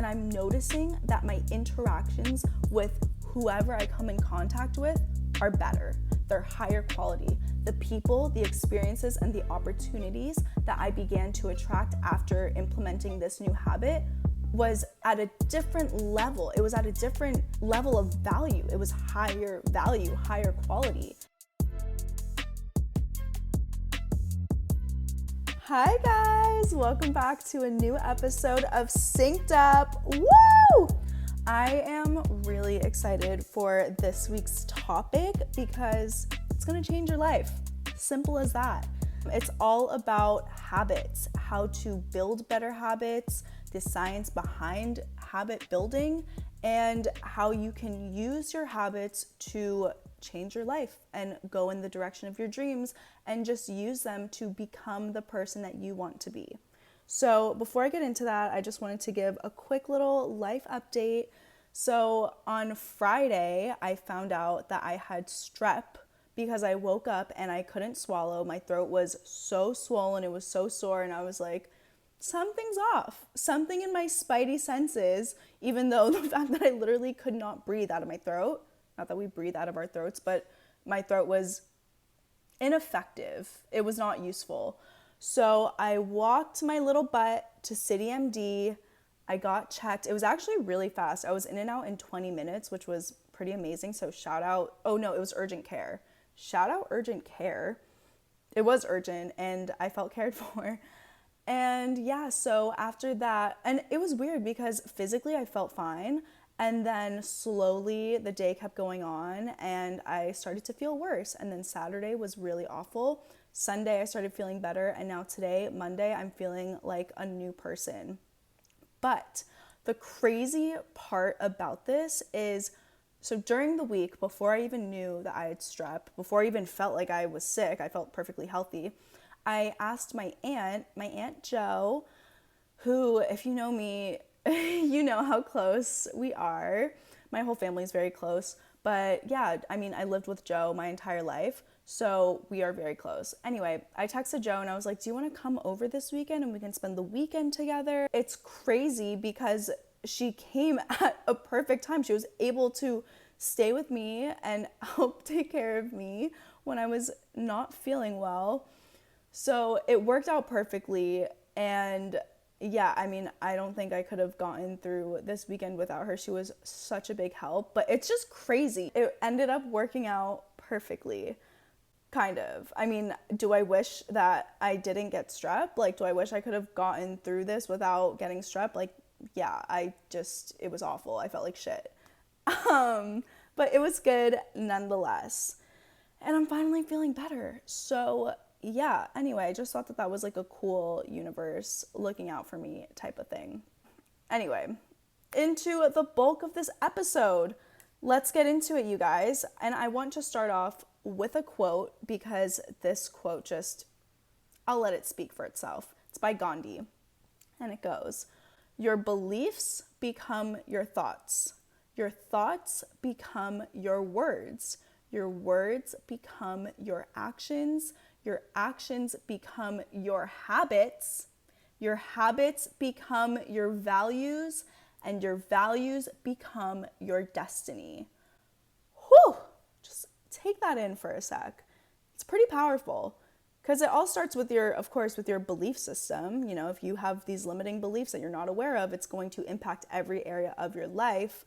and I'm noticing that my interactions with whoever I come in contact with are better. They're higher quality. The people, the experiences, and the opportunities that I began to attract after implementing this new habit was at a different level. It was at a different level of value. It was higher value, higher quality. Hi guys, welcome back to a new episode of Synced Up. Woo! I am really excited for this week's topic because it's gonna change your life. Simple as that. It's all about habits, how to build better habits, the science behind habit building, and how you can use your habits to change your life and go in the direction of your dreams and just use them to become the person that you want to be. So before I get into that, I just wanted to give a quick little life update. So on Friday, I found out that I had strep because I woke up and I couldn't swallow. My throat was so swollen, it was so sore, and I was like, something's off. Something in my spidey senses, even though the fact that I literally could not breathe out of my throat, not that we breathe out of our throats, but my throat was ineffective. It was not useful. So I walked my little butt to City MD. I got checked. It was actually really fast. I was in and out in 20 minutes, which was pretty amazing. So shout out. Oh no, it was urgent care. Shout out urgent care. It was urgent and I felt cared for. And yeah, so after that, and it was weird because physically I felt fine. And then slowly the day kept going on and I started to feel worse. And then Saturday was really awful. Sunday I started feeling better. And now today, Monday, I'm feeling like a new person. But the crazy part about this is, so during the week, before I even knew that I had strep, before I even felt like I was sick, I felt perfectly healthy, I asked my Aunt Jo, who, if you know me, you know how close we are. My whole family is very close. But yeah, I mean, I lived with Jo my entire life, so we are very close. Anyway, I texted Jo and I was like, do you want to come over this weekend and we can spend the weekend together? It's crazy because she came at a perfect time. She was able to stay with me and help take care of me when I was not feeling well. So it worked out perfectly. And yeah, I mean, I don't think I could have gotten through this weekend without her. She was such a big help, but it's just crazy. It ended up working out perfectly, kind of. I mean, do I wish that I didn't get strep? Like, do I wish I could have gotten through this without getting strep? Like, yeah, it was awful. I felt like shit. But it was good nonetheless. And I'm finally feeling better. So yeah, anyway, I just thought that was like a cool universe looking out for me type of thing. Anyway, into the bulk of this episode. Let's get into it, you guys. And I want to start off with a quote because this quote I'll let it speak for itself. It's by Gandhi. And it goes, your beliefs become your thoughts. Your thoughts become your words. Your words become your actions. Your actions become your habits. Your habits become your values. And your values become your destiny. Whew! Just take that in for a sec. It's pretty powerful because it all starts with of course, with your belief system. You know, if you have these limiting beliefs that you're not aware of, it's going to impact every area of your life.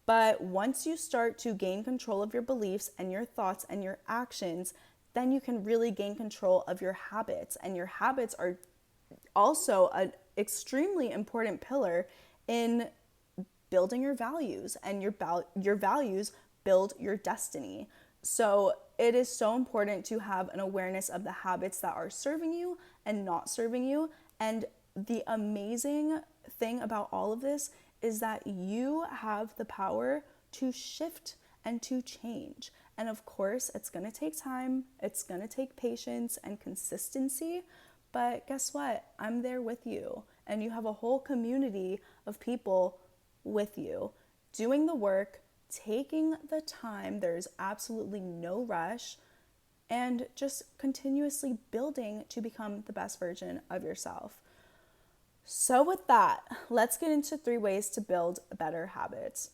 But once you start to gain control of your beliefs and your thoughts and your actions, then you can really gain control of your habits. And your habits are also an extremely important pillar in building your values, and your values build your destiny. So it is so important to have an awareness of the habits that are serving you and not serving you. And the amazing thing about all of this is that you have the power to shift and to change. And of course, it's going to take time. It's going to take patience and consistency. But guess what? I'm there with you. And you have a whole community of people with you doing the work, taking the time. There's absolutely no rush. And just continuously building to become the best version of yourself. So with that, let's get into 3 ways to build better habits.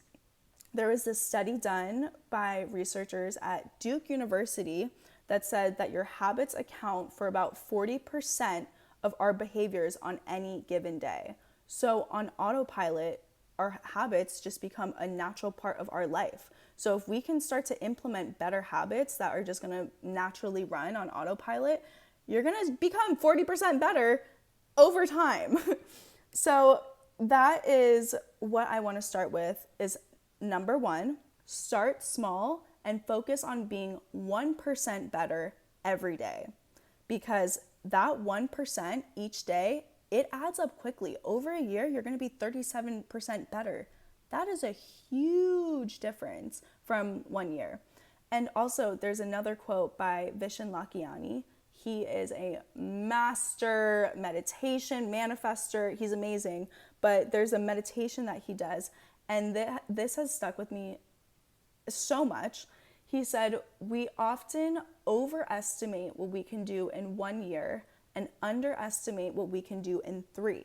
There was this study done by researchers at Duke University that said that your habits account for about 40% of our behaviors on any given day. So on autopilot, our habits just become a natural part of our life. So if we can start to implement better habits that are just going to naturally run on autopilot, you're going to become 40% better over time. So that is what I want to start with is number 1, start small and focus on being 1% better every day. Because that 1% each day, it adds up quickly. Over a year, you're going to be 37% better. That is a huge difference from 1 year. And also, there's another quote by Vishen Lakhiani. He is a master meditation manifester. He's amazing. But there's a meditation that he does, and this has stuck with me so much. He said, we often overestimate what we can do in 1 year and underestimate what we can do in 3.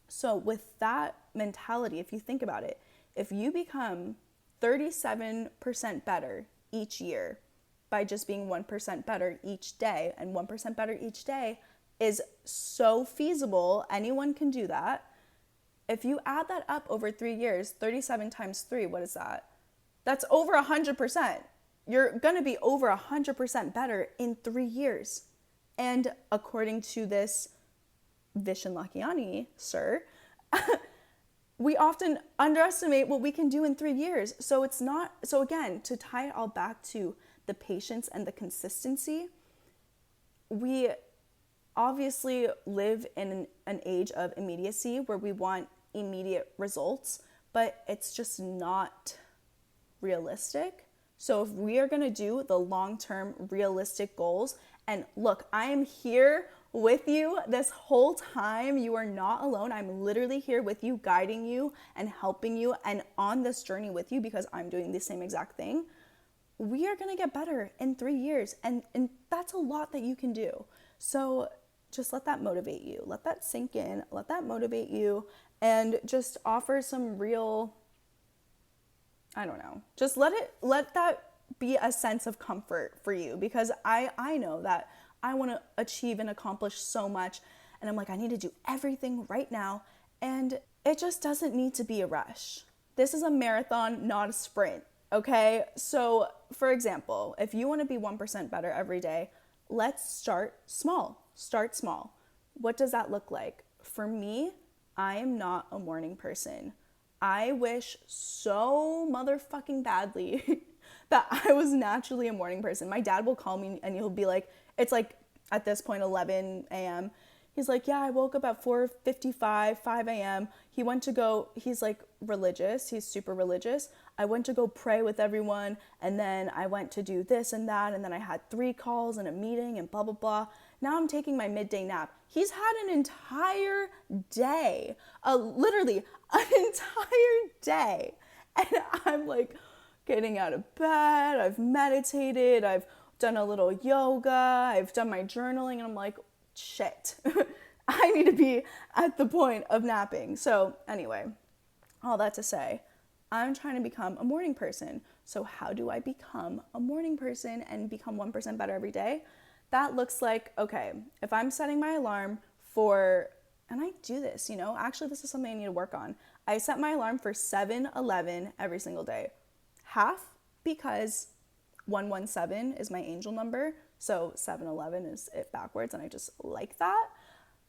So with that mentality, if you think about it, if you become 37% better each year by just being 1% better each day, and 1% better each day is so feasible, anyone can do that. If you add that up over 3 years, 37 times 3, what is that? That's over 100%. You're going to be over 100% better in 3 years. And according to this Vishen Lakhiani, sir, we often underestimate what we can do in 3 years. So it's not, so again, to tie it all back to the patience and the consistency, we obviously live in an age of immediacy where we want immediate results, but it's just not realistic. So if we are going to do the long-term realistic goals, and look, I am here with you this whole time. You are not alone. I'm literally here with you, guiding you and helping you and on this journey with you because I'm doing the same exact thing. We are going to get better in 3 years, and that's a lot that you can do. So just let that motivate you. Let that sink in. Let that motivate you, and just offer some real, I don't know, just let that be a sense of comfort for you, because I know that I want to achieve and accomplish so much, and I'm like, I need to do everything right now, and it just doesn't need to be a rush. This is a marathon, not a sprint, okay? So for example, if you want to be 1% better every day, let's start small. Start small. What does that look like? For me, I am not a morning person. I wish so motherfucking badly that I was naturally a morning person. My dad will call me and he'll be like, it's like at this point 11 a.m. He's like, yeah, I woke up at 4:55, 5 a.m. He's like religious. He's super religious. I went to go pray with everyone, and then I went to do this and that, and then I had 3 calls and a meeting and blah, blah, blah. Now I'm taking my midday nap. He's had an entire day, literally an entire day. And I'm like getting out of bed, I've meditated, I've done a little yoga, I've done my journaling, and I'm like, shit, I need to be at the point of napping. So anyway, all that to say, I'm trying to become a morning person. So how do I become a morning person and become 1% better every day? That looks like, okay, if I'm setting my alarm for, and I do this, actually this is something I need to work on. I set my alarm for 7:11 every single day. Half because 117 is my angel number, so 711 is it backwards, and I just like that.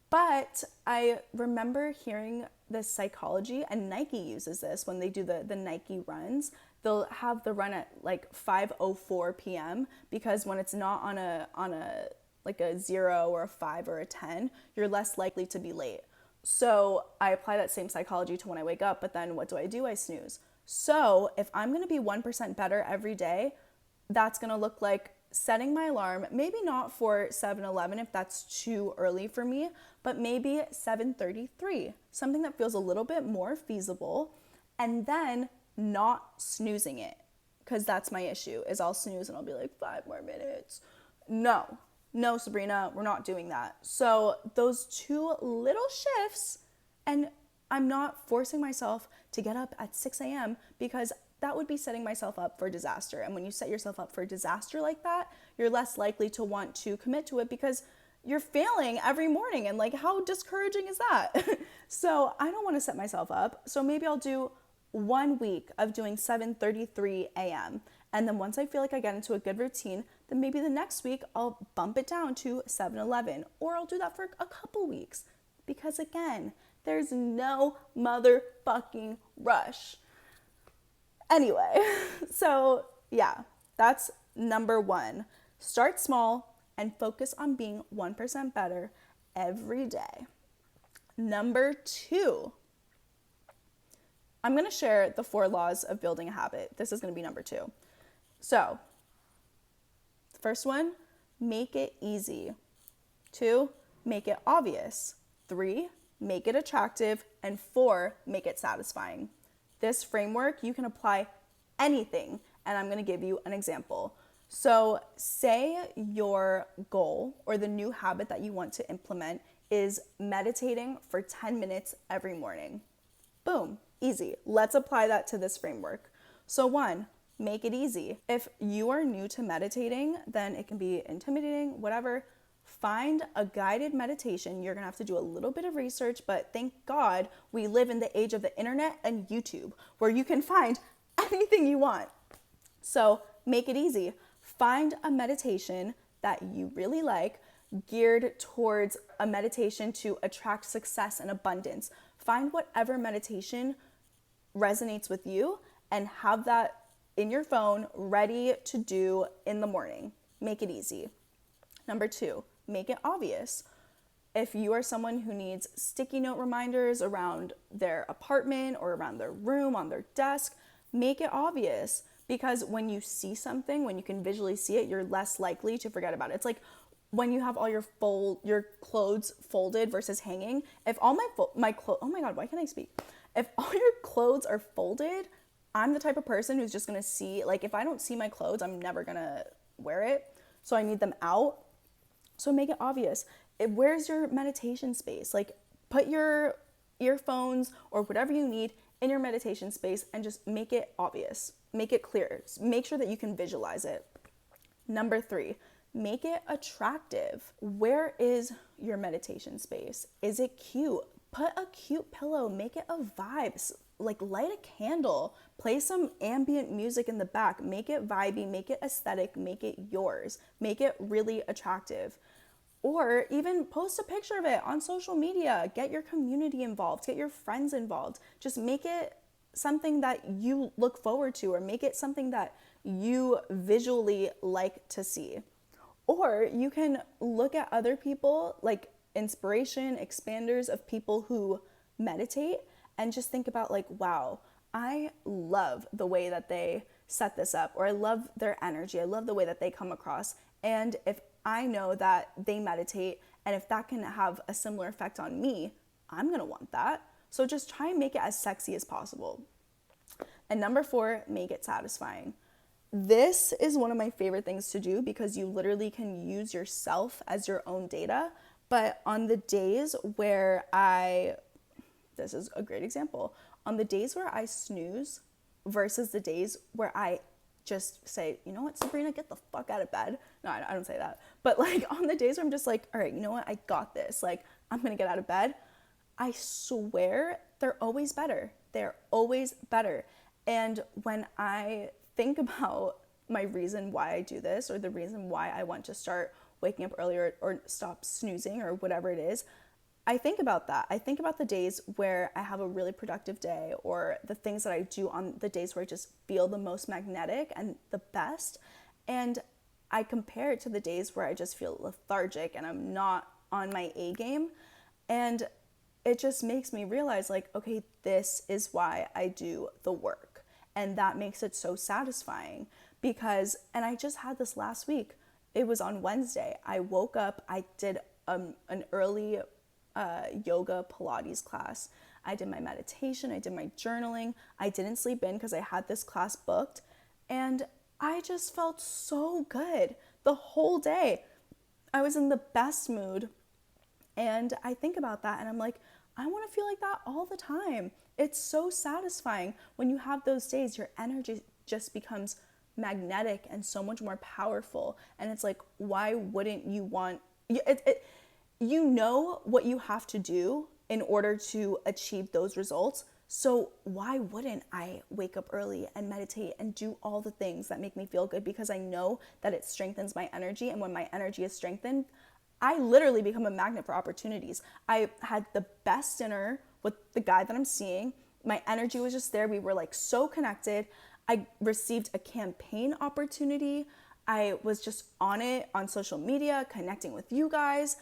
But I remember hearing this psychology, and Nike uses this when they do the Nike runs. They'll have the run at like 5:04 p.m. because when it's not on a like a 0 or a 5 or a 10, you're less likely to be late. So I apply that same psychology to when I wake up, but then what do? I snooze. So if I'm going to be 1% better every day, that's going to look like setting my alarm, maybe not for 7:11 if that's too early for me, but maybe 7:33, something that feels a little bit more feasible, and then not snoozing it, because that's my issue, is I'll snooze and I'll be like 5 more minutes. No, Sabrina, we're not doing that. So those 2 little shifts And I'm not forcing myself to get up at 6 a.m. because that would be setting myself up for disaster. And when you set yourself up for disaster like that, you're less likely to want to commit to it because you're failing every morning. And like, how discouraging is that? So I don't want to set myself up. So maybe I'll do 1 week of doing 7:33 a.m. And then once I feel like I get into a good routine, then maybe the next week I'll bump it down to 7:11, or I'll do that for a couple weeks. Because again, there's no motherfucking rush. Anyway, so yeah, that's number one. Start small and focus on being 1% better every day. Number two, I'm going to share the 4 laws of building a habit. This is going to be number 2. So, the first one, make it easy. 2, make it obvious. 3, make it attractive. And 4, make it satisfying. This framework, you can apply anything, and I'm going to give you an example. So, say your goal or the new habit that you want to implement is meditating for 10 minutes every morning. Boom, easy. Let's apply that to this framework. So 1, make it easy. If you are new to meditating, then it can be intimidating, whatever. Find a guided meditation. You're gonna have to do a little bit of research, but thank God we live in the age of the internet and YouTube, where you can find anything you want. So make it easy. Find a meditation that you really like, geared towards a meditation to attract success and abundance. Find whatever meditation resonates with you and have that in your phone ready to do in the morning. Make it easy. Number 2, make it obvious. If you are someone who needs sticky note reminders around their apartment or around their room, on their desk, make it obvious. Because when you see something, when you can visually see it, you're less likely to forget about it. It's like when you have all your clothes folded versus hanging. If all my clothes, oh my God, why can't I speak? If all your clothes are folded, I'm the type of person who's just gonna see, like if I don't see my clothes, I'm never gonna wear it. So I need them out. So make it obvious. Where's your meditation space? Like put your earphones or whatever you need in your meditation space and just make it obvious. Make it clear. Make sure that you can visualize it. Number 3, make it attractive. Where is your meditation space? Is it cute? Put a cute pillow, make it a vibe. Like light a candle, play some ambient music in the back, make it vibey, make it aesthetic, make it yours, make it really attractive. Or even post a picture of it on social media, get your community involved, get your friends involved. Just make it something that you look forward to, or make it something that you visually like to see. Or you can look at other people, like inspiration, expanders of people who meditate, and just think about like, wow, I love the way that they set this up, or I love their energy. I love the way that they come across. And if I know that they meditate, and if that can have a similar effect on me, I'm gonna want that. So just try and make it as sexy as possible. And number 4, make it satisfying. This is one of my favorite things to do because you literally can use yourself as your own data. But on the days where this is a great example, on the days where I snooze versus the days where I just say, you know what, Sabrina, get the fuck out of bed. No, I don't say that. But like on the days where I'm just like, all right, you know what, I got this. Like, I'm gonna get out of bed. I swear they're always better. They're always better. And when I think about my reason why I do this, or the reason why I want to start waking up earlier or stop snoozing or whatever it is, I think about that. I think about the days where I have a really productive day, or the things that I do on the days where I just feel the most magnetic and the best. And I compare it to the days where I just feel lethargic and I'm not on my A game. And it just makes me realize like, okay, this is why I do the work. And that makes it so satisfying because, and I just had this last week. It was on Wednesday. I woke up, I did an early yoga Pilates class. I did my meditation, I did my journaling. I didn't sleep in because I had this class booked, and I just felt so good the whole day. I was in the best mood, and I think about that and I'm like, I want to feel like that all the time. It's so satisfying when you have those days. Your energy just becomes magnetic and so much more powerful. And it's like, why wouldn't you want you know what you have to do in order to achieve those results. So why wouldn't I wake up early and meditate and do all the things that make me feel good? Because I know that it strengthens my energy. And when my energy is strengthened, I literally become a magnet for opportunities. I had the best dinner with the guy that I'm seeing. My energy was just there. We were like so connected. I received a campaign opportunity. I was just on it on social media, connecting with you guys.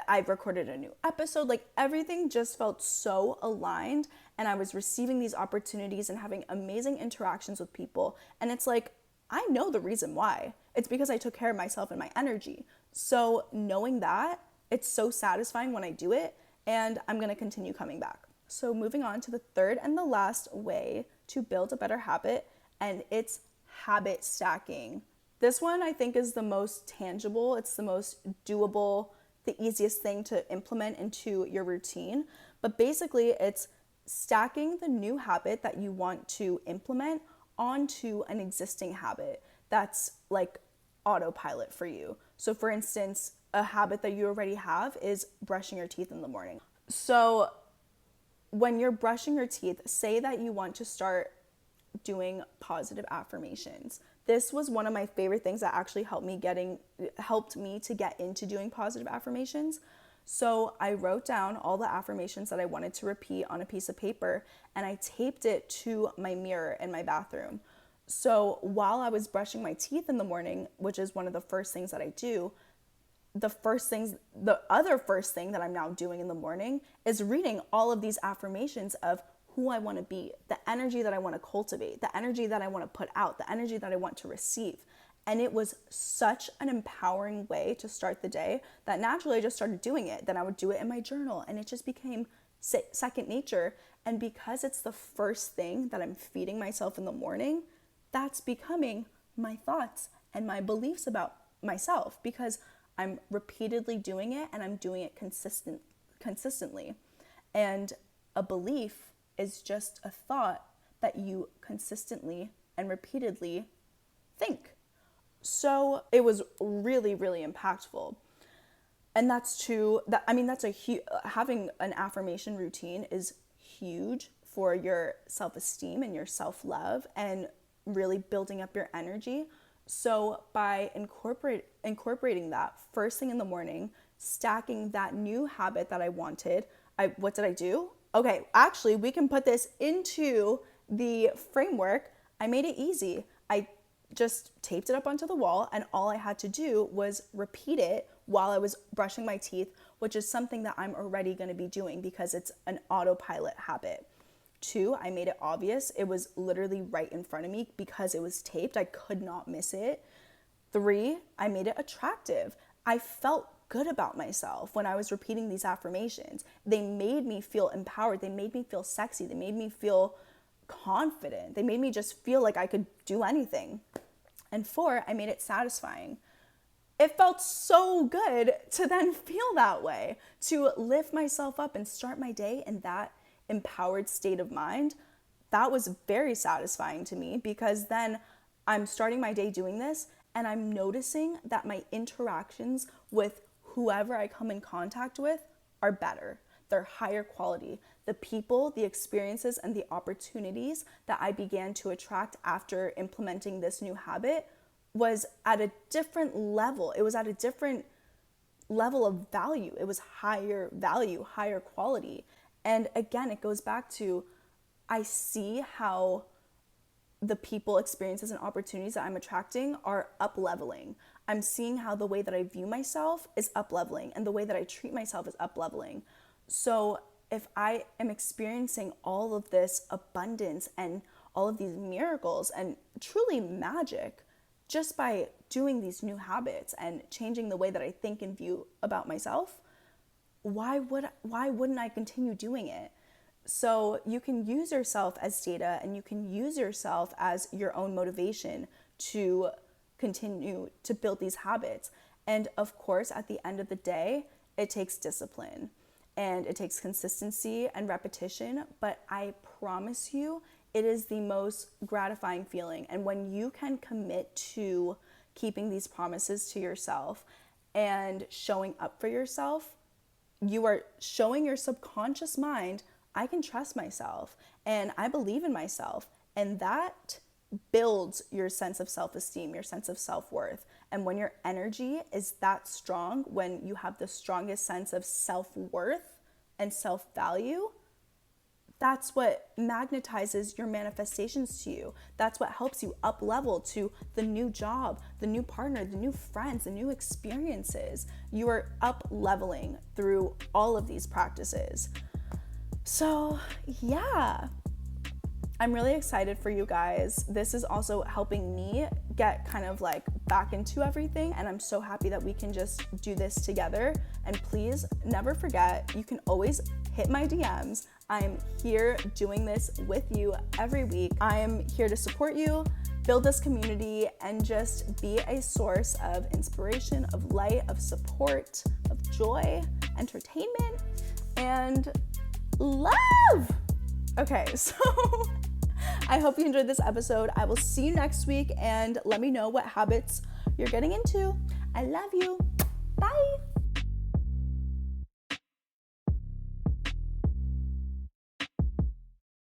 I recorded a new episode. Like everything just felt so aligned, and I was receiving these opportunities and having amazing interactions with people. And it's like, I know the reason why. It's because I took care of myself and my energy. So knowing that, it's so satisfying when I do it, and I'm going to continue coming back. So moving on to the third and the last way to build a better habit, and it's habit stacking. This one I think is the most tangible. It's the most doable, the easiest thing to implement into your routine. But basically it's stacking the new habit that you want to implement onto an existing habit that's like autopilot for you. So for instance, a habit that you already have is brushing your teeth in the morning. So when you're brushing your teeth, say that you want to start doing positive affirmations. This was one of my favorite things that actually helped me to get into doing positive affirmations. So I wrote down all the affirmations that I wanted to repeat on a piece of paper, and I taped it to my mirror in my bathroom. So while I was brushing my teeth in the morning, which is one of the first things that I do, the other first thing that I'm now doing in the morning is reading all of these affirmations of who I want to be, the energy that I want to cultivate, the energy that I want to put out, the energy that I want to receive. And it was such an empowering way to start the day that naturally I just started doing it. Then I would do it in my journal, and it just became second nature. And because it's the first thing that I'm feeding myself in the morning, that's becoming my thoughts and my beliefs about myself, because I'm repeatedly doing it and I'm doing it consistently. And a belief is just a thought that you consistently and repeatedly think. So it was really, really impactful. And having an affirmation routine is huge for your self-esteem and your self-love and really building up your energy. So by incorporating that first thing in the morning, stacking that new habit that I wanted, what did I do? Okay, actually, we can put this into the framework. I made it easy. I just taped it up onto the wall, and all I had to do was repeat it while I was brushing my teeth, which is something that I'm already going to be doing because it's an autopilot habit. 2, I made it obvious. It was literally right in front of me because it was taped. I could not miss it. 3, I made it attractive. I felt good about myself when I was repeating these affirmations. They made me feel empowered. They made me feel sexy. They made me feel confident. They made me just feel like I could do anything. And 4, I made it satisfying. It felt so good to then feel that way, to lift myself up and start my day in that empowered state of mind. That was very satisfying to me, because then I'm starting my day doing this and I'm noticing that my interactions with whoever I come in contact with are better. They're higher quality. The people, the experiences, and the opportunities that I began to attract after implementing this new habit was at a different level. It was at a different level of value. It was higher value, higher quality. And again, it goes back to, I see how the people, experiences, and opportunities that I'm attracting are up-leveling. I'm seeing how the way that I view myself is up-leveling, and the way that I treat myself is up-leveling. So if I am experiencing all of this abundance and all of these miracles and truly magic just by doing these new habits and changing the way that I think and view about myself, why wouldn't I continue doing it? So you can use yourself as data, and you can use yourself as your own motivation to continue to build these habits. And of course, at the end of the day, it takes discipline. and it takes consistency and repetition, but I promise you, it is the most gratifying feeling. And when you can commit to keeping these promises to yourself and showing up for yourself, you are showing your subconscious mind, I can trust myself and I believe in myself. And that builds your sense of self-esteem, your sense of self-worth. And when your energy is that strong, when you have the strongest sense of self-worth and self-value, that's what magnetizes your manifestations to you. That's what helps you up level to the new job, the new partner, the new friends, the new experiences. You are up leveling through all of these practices. So yeah, I'm really excited for you guys. This is also helping me get kind of like back into everything, and I'm so happy that we can just do this together. And please never forget, you can always hit my DMs. I'm here doing this with you every week. I am here to support you, build this community, and just be a source of inspiration, of light, of support, of joy, entertainment, and love. Okay, so I hope you enjoyed this episode. I will see you next week, and let me know what habits you're getting into. I love you. Bye.